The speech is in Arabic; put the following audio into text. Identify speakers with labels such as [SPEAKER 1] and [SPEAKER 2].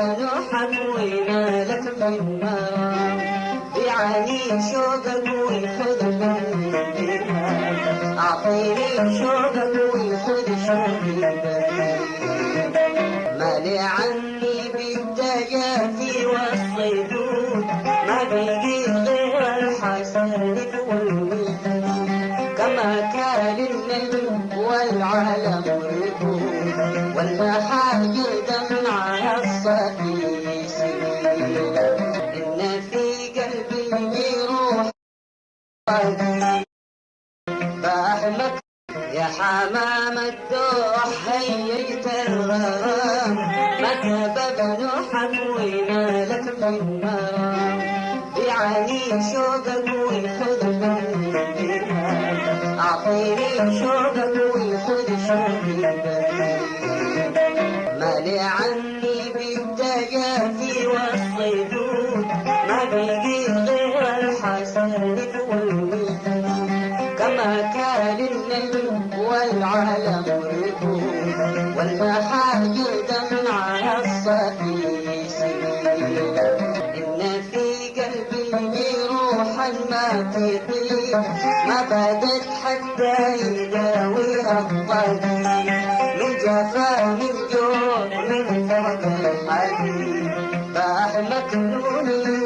[SPEAKER 1] حموينا لك من مرام يعني شوقك ويخذ مني أعطيني شوقك ويخذ شوقي مالي عني بالدجاجي والصيدود ما بقي غير الحسن والود كما كان النجم والعالم ركود والمحاجر دمع الصفي سبيل إن في قلبي روح فأحمك يا حمام الدوح هيجت الغرام مكتب ابن حموينا لك من مرام يعني شوقك ويخذ مني أعطيني شوقك ويخذ شوقي مالي عني بالدجاجي والصيدود ما بقي غير الحسن والود كما كان النجم والعالم ركود والمحاجر دمع الصفي سبيل إن في قلبي روحا ما تطيب ما بدت حتى يداويها الطبيب من جفا من جوع من فقد الحبيب فأحمك نوني